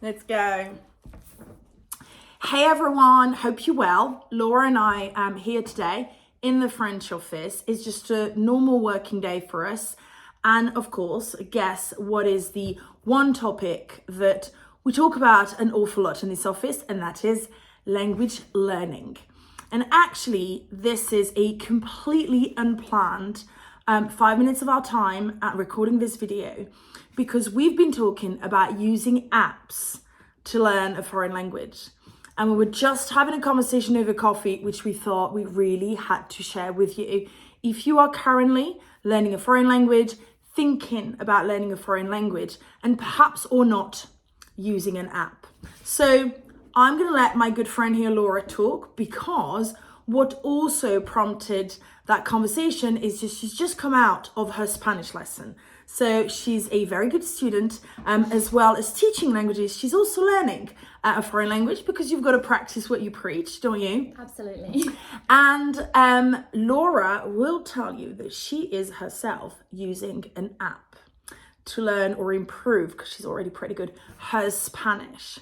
Let's go. Hey everyone, hope you're well. Laura and I am here today in the French office. It's just a normal working day for us. And of course, guess what is the one topic that we talk about an awful lot in this office, and that is language learning. And actually, this is a completely unplanned 5 minutes of our time at recording this video, because we've been talking about using apps to learn a foreign language. And we were just having a conversation over coffee, which we thought we really had to share with you. If you are currently learning a foreign language, thinking about learning a foreign language, and perhaps or not using an app. So I'm going to let my good friend here, Laura, talk, because what also prompted that conversation is she's just come out of her Spanish lesson. So she's a very good student, as well as teaching languages. She's also learning a foreign language, because you've got to practice what you preach, don't you? Absolutely. And Laura will tell you that she is herself using an app to learn or improve, because she's already pretty good, her Spanish.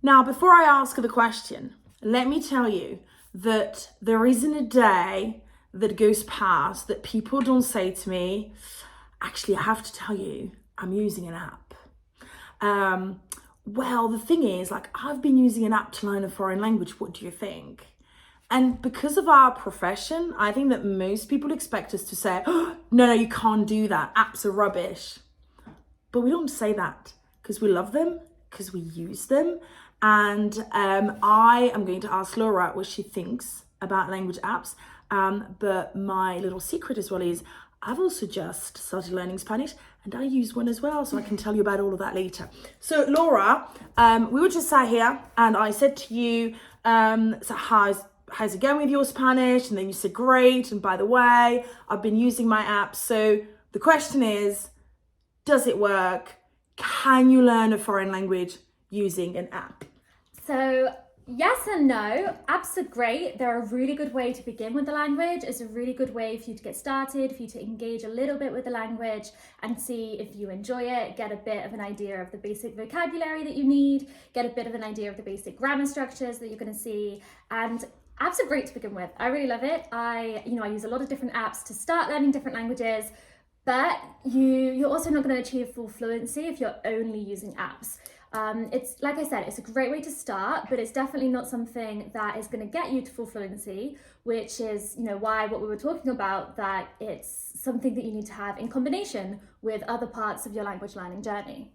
Now, before I ask her the question, let me tell you that there isn't a day that goes past that people don't say to me, actually, I have to tell you, I'm using an app. Well, the thing is, I've been using an app to learn a foreign language. What do you think? And because of our profession, I think that most people expect us to say, oh, no, you can't do that. Apps are rubbish. But we don't say that because we love them, because we use them. And I am going to ask Laura what she thinks about language apps. But my little secret as well is I've also just started learning Spanish, and I use one as well, so I can tell you about all of that later. So Laura, we were just sat here, and I said to you, so how's it going with your Spanish? And then you said, great. And by the way, I've been using my app. So the question is, does it work? Can you learn a foreign language using an app? So yes and no. Apps are great. They're a really good way to begin with the language. It's a really good way for you to get started, for you to engage a little bit with the language and see if you enjoy it, get a bit of an idea of the basic vocabulary that you need, get a bit of an idea of the basic grammar structures that you're going to see. And apps are great to begin with. I really love it. I use a lot of different apps to start learning different languages, but you're also not going to achieve full fluency if you're only using apps. It's like I said, it's a great way to start, but it's definitely not something that is going to get you to full fluency, which is, why what we were talking about, that it's something that you need to have in combination with other parts of your language learning journey.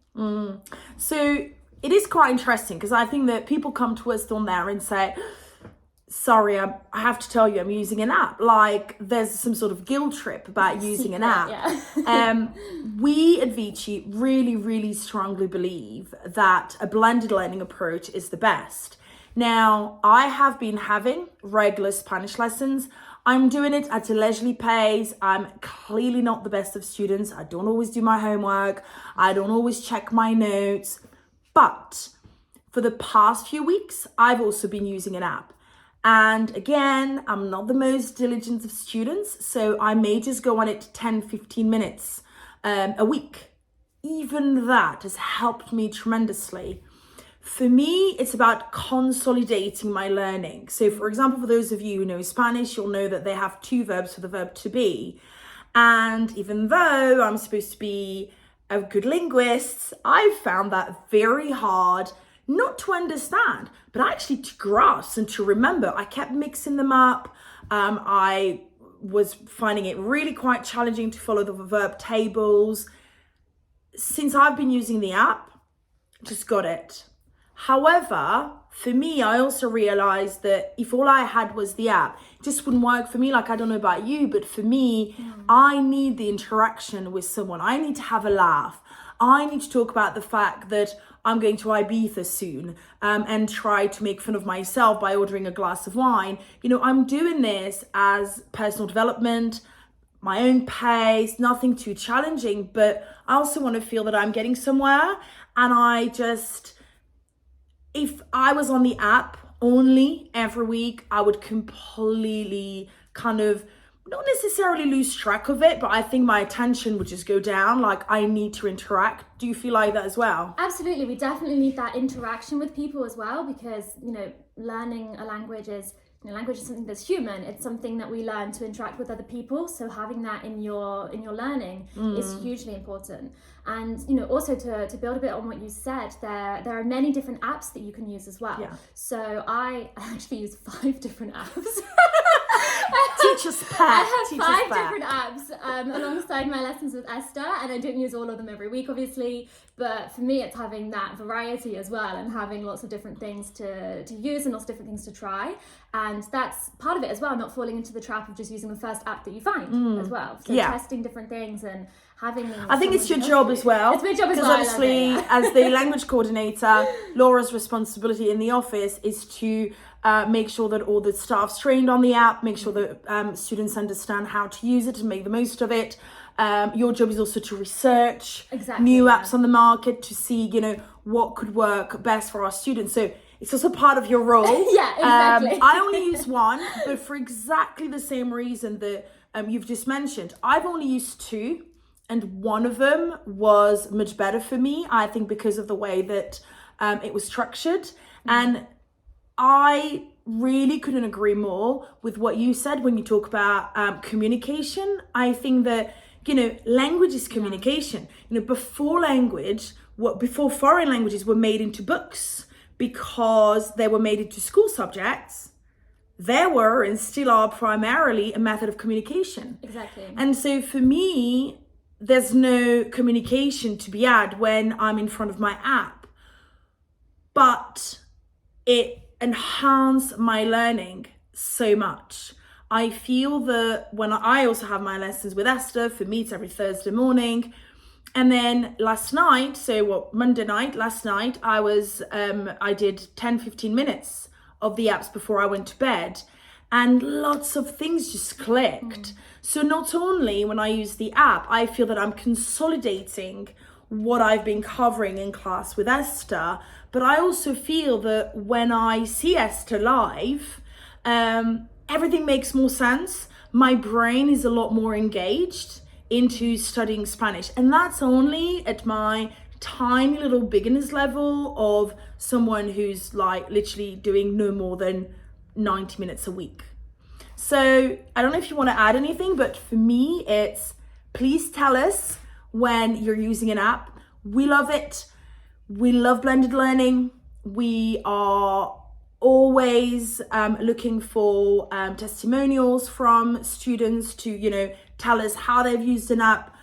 So it is quite interesting, because I think that people come to us on there and say, sorry, I have to tell you, I'm using an app. Like there's some sort of guilt trip about using an app. Yeah. We at Vici really, really strongly believe that a blended learning approach is the best. Now, I have been having regular Spanish lessons. I'm doing it at a leisurely pace. I'm clearly not the best of students. I don't always do my homework. I don't always check my notes. But for the past few weeks, I've also been using an app. And again, I'm not the most diligent of students, so I may just go on it 10, 15 minutes a week. Even that has helped me tremendously. For me, it's about consolidating my learning. So for example, for those of you who know Spanish, you'll know that they have two verbs for the verb to be. And even though I'm supposed to be a good linguist, I've found that very hard, not to understand, but actually to grasp and to remember. I kept mixing them up. I was finding it really quite challenging to follow the verb tables. Since I've been using the app, just got it. However, for me, I also realized that if all I had was the app, it just wouldn't work for me. Like, I don't know about you, but for me, I need the interaction with someone. I need to have a laugh. I need to talk about the fact that I'm going to Ibiza soon, and try to make fun of myself by ordering a glass of wine. I'm doing this as personal development, my own pace, nothing too challenging, but I also want to feel that I'm getting somewhere. And if I was on the app only every week, I would completely kind of not necessarily lose track of it, but I think my attention would just go down. Like, I need to interact. Do you feel like that as well? Absolutely. We definitely need that interaction with people as well, because, learning a language is, language is something that's human. It's something that we learn to interact with other people. So having that in your learning is hugely important. And, also to build a bit on what you said, there are many different apps that you can use as well. Yeah. So I actually use 5 different apps. Teach us back. I have 5 different apps alongside my lessons with Esther, and I don't use all of them every week, obviously. But for me, it's having that variety as well, and having lots of different things to use and lots of different things to try. And that's part of it as well, not falling into the trap of just using the first app that you find as well. So testing different things and having. I think it's your job as well. It's my job as well. Because obviously, as the language coordinator, Laura's responsibility in the office is to make sure that all the staff's trained on the app, make sure that students understand how to use it and make the most of it. Your job is also to research new apps on the market to see, what could work best for our students. So it's also part of your role. Yeah, exactly. I only use one, but for exactly the same reason that you've just mentioned. I've only used 2, and one of them was much better for me, I think, because of the way that it was structured. And I really couldn't agree more with what you said when you talk about communication. I think that, language is communication. Before foreign languages were made into books because they were made into school subjects, they were and still are primarily a method of communication. Exactly. And so for me, there's no communication to be had when I'm in front of my app, but it enhanced my learning so much. I feel that when I also have my lessons with Esther, for me it's every Thursday morning. And then Monday night, last night, I did 10-15 minutes of the apps before I went to bed, and lots of things just clicked. So not only when I use the app, I feel that I'm consolidating what I've been covering in class with Esther, but I also feel that when I see Esther live, everything makes more sense. My brain is a lot more engaged into studying Spanish, and that's only at my tiny little beginner's level of someone who's like literally doing no more than 90 minutes a week. So I don't know if you want to add anything, but for me, it's please tell us when you're using an app. We love it. We love blended learning. We are always looking for testimonials from students to, tell us how they've used an app,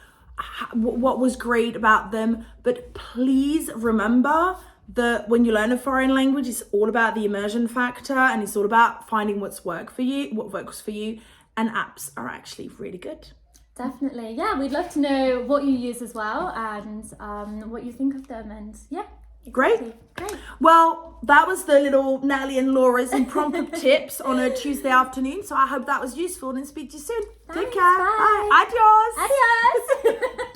what was great about them. But please remember that when you learn a foreign language, it's all about the immersion factor, and it's all about finding what works for you. And apps are actually really good. Definitely. Yeah, we'd love to know what you use as well, and what you think of them. And yeah. Exactly. Great. Well, that was the little Natalie and Laura's impromptu tips on a Tuesday afternoon. So I hope that was useful, and speak to you soon. Thanks, Take care. bye. Bye. Adios. Adios.